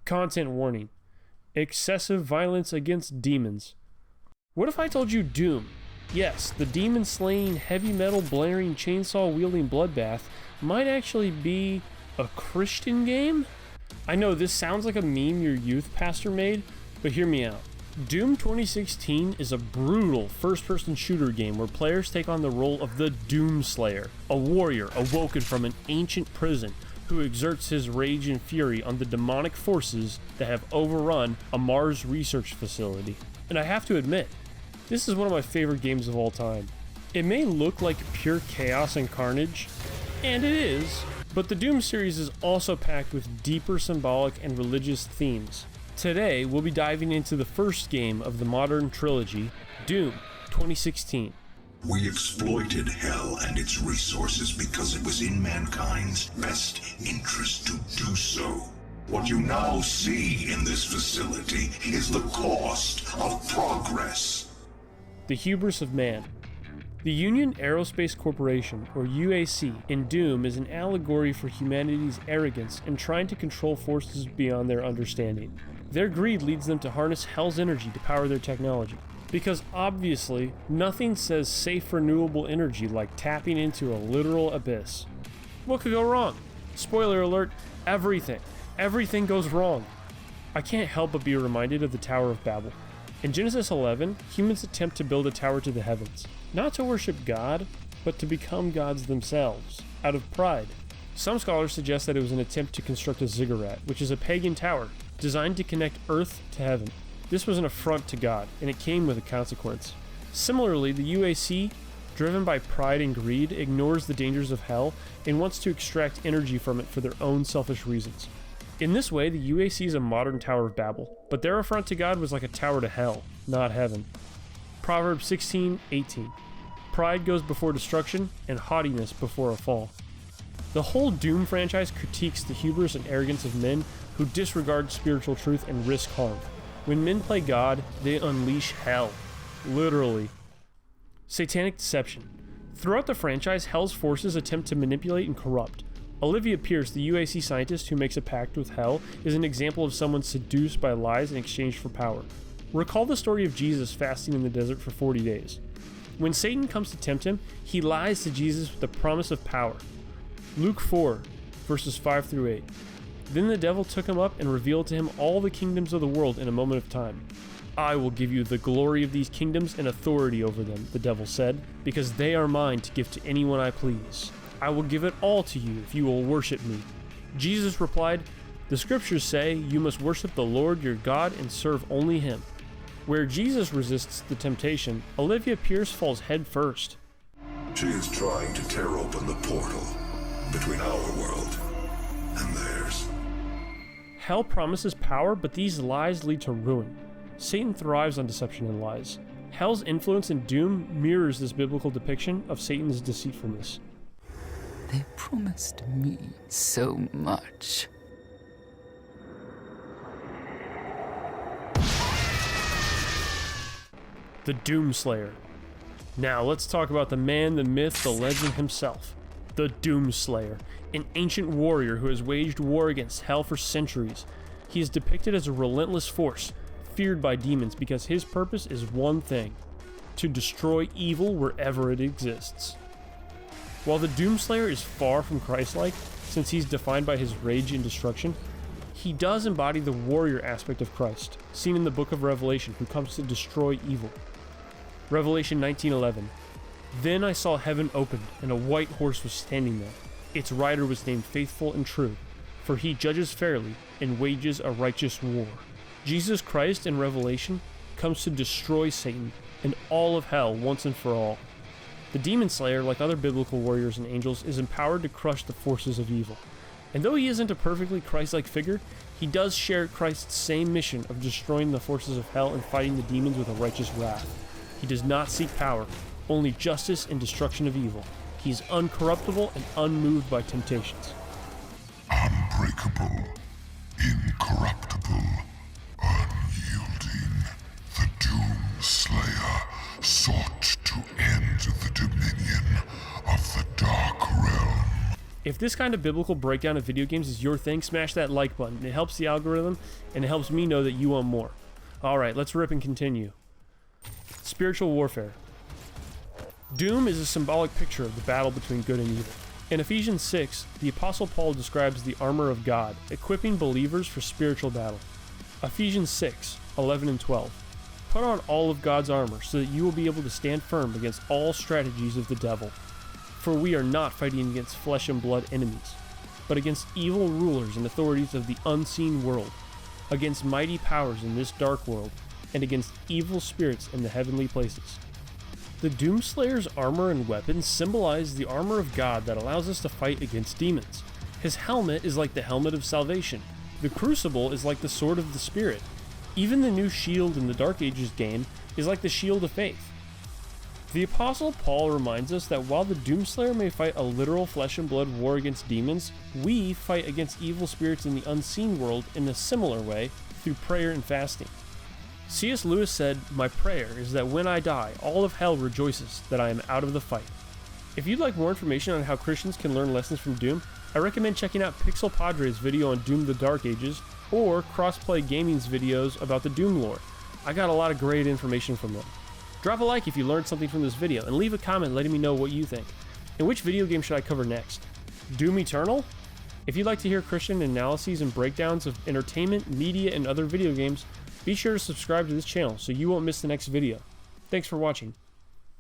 Content warning. Excessive violence against demons. What if I told you Doom? Yes, the demon-slaying, heavy metal blaring, chainsaw-wielding bloodbath might actually be a Christian game? I know this sounds like a meme your youth pastor made, but hear me out. Doom 2016 is a brutal first-person shooter game where players take on the role of the Doomslayer, a warrior awoken from an ancient prison who exerts his rage and fury on the demonic forces that have overrun a Mars research facility. And I have to admit, this is one of my favorite games of all time. It may look like pure chaos and carnage, and it is, but the Doom series is also packed with deeper symbolic and religious themes. Today, we'll be diving into the first game of the modern trilogy, Doom 2016. We exploited hell and its resources because it was in mankind's best interest to do so. What you now see in this facility is the cost of progress. The Hubris of Man. The Union Aerospace Corporation, or UAC, in Doom is an allegory for humanity's arrogance in trying to control forces beyond their understanding. Their greed leads them to harness hell's energy to power their technology. Because obviously, nothing says safe renewable energy like tapping into a literal abyss. What could go wrong? Spoiler alert, everything. Everything goes wrong. I can't help but be reminded of the Tower of Babel. In Genesis 11, humans attempt to build a tower to the heavens, not to worship God, but to become gods themselves, out of pride. Some scholars suggest that it was an attempt to construct a ziggurat, which is a pagan tower, designed to connect earth to heaven. This was an affront to God, and it came with a consequence. Similarly, the UAC, driven by pride and greed, ignores the dangers of hell and wants to extract energy from it for their own selfish reasons. In this way, the UAC is a modern Tower of Babel, but their affront to God was like a tower to hell, not heaven. Proverbs 16:18. Pride goes before destruction, and haughtiness before a fall. The whole Doom franchise critiques the hubris and arrogance of men who disregard spiritual truth and risk harm. When men play God, they unleash hell. Literally. Satanic deception. Throughout the franchise, Hell's forces attempt to manipulate and corrupt. Olivia Pierce, the UAC scientist who makes a pact with Hell, is an example of someone seduced by lies in exchange for power. Recall the story of Jesus fasting in the desert for 40 days. When Satan comes to tempt him, he lies to Jesus with the promise of power. Luke 4, verses 5 through 8. Then the devil took him up and revealed to him all the kingdoms of the world in a moment of time. I will give you the glory of these kingdoms and authority over them, the devil said, because they are mine to give to anyone I please. I will give it all to you if you will worship me. Jesus replied, the scriptures say you must worship the Lord your God and serve only him. Where Jesus resists the temptation, Olivia Pierce falls head first. She is trying to tear open the portal between our world and theirs. Hell promises power, but these lies lead to ruin. Satan thrives on deception and lies. Hell's influence in Doom mirrors this biblical depiction of Satan's deceitfulness. They promised me so much. The Doomslayer. Now let's talk about the man, the myth, the legend himself. The Doomslayer, an ancient warrior who has waged war against hell for centuries. He is depicted as a relentless force, feared by demons because his purpose is one thing: to destroy evil wherever it exists. While the Doomslayer is far from Christ-like, since he's defined by his rage and destruction, he does embody the warrior aspect of Christ, seen in the book of Revelation, who comes to destroy evil. Revelation 19:11. Then I saw heaven opened, and a white horse was standing there. Its rider was named Faithful and True, for he judges fairly and wages a righteous war. Jesus Christ in Revelation comes to destroy Satan and all of hell once and for all. The Demon Slayer, like other biblical warriors and angels, is empowered to crush the forces of evil. And though he isn't a perfectly Christ-like figure, he does share Christ's same mission of destroying the forces of hell and fighting the demons with a righteous wrath. He does not seek power, only justice and destruction of evil. He is uncorruptible and unmoved by temptations. Unbreakable, incorruptible, unyielding, the Doom Slayer sought to end the dominion of the Dark Realm. If this kind of biblical breakdown of video games is your thing, smash that like button. It helps the algorithm, and it helps me know that you want more. Alright, let's rip and continue. Spiritual warfare. Doom is a symbolic picture of the battle between good and evil. In Ephesians 6, the Apostle Paul describes the armor of God, equipping believers for spiritual battle. Ephesians 6, 11 and 12. Put on all of God's armor so that you will be able to stand firm against all strategies of the devil. For we are not fighting against flesh and blood enemies, but against evil rulers and authorities of the unseen world, against mighty powers in this dark world, and against evil spirits in the heavenly places. The Doomslayer's armor and weapons symbolize the armor of God that allows us to fight against demons. His helmet is like the helmet of salvation. The crucible is like the sword of the Spirit. Even the new shield in the Dark Ages game is like the shield of faith. The Apostle Paul reminds us that while the Doomslayer may fight a literal flesh and blood war against demons, we fight against evil spirits in the unseen world in a similar way through prayer and fasting. C.S. Lewis said, "My prayer is that when I die, all of hell rejoices that I am out of the fight." If you'd like more information on how Christians can learn lessons from Doom, I recommend checking out Pixel PADRE's video on Doom the Dark Ages, or CROSSPLAY Gaming's videos about the Doom lore. I got a lot of great information from them. Drop a like if you learned something from this video, and leave a comment letting me know what you think. And which video game should I cover next? Doom Eternal? If you'd like to hear Christian analyses and breakdowns of entertainment, media, and other video games, be sure to subscribe to this channel so you won't miss the next video. Thanks for watching.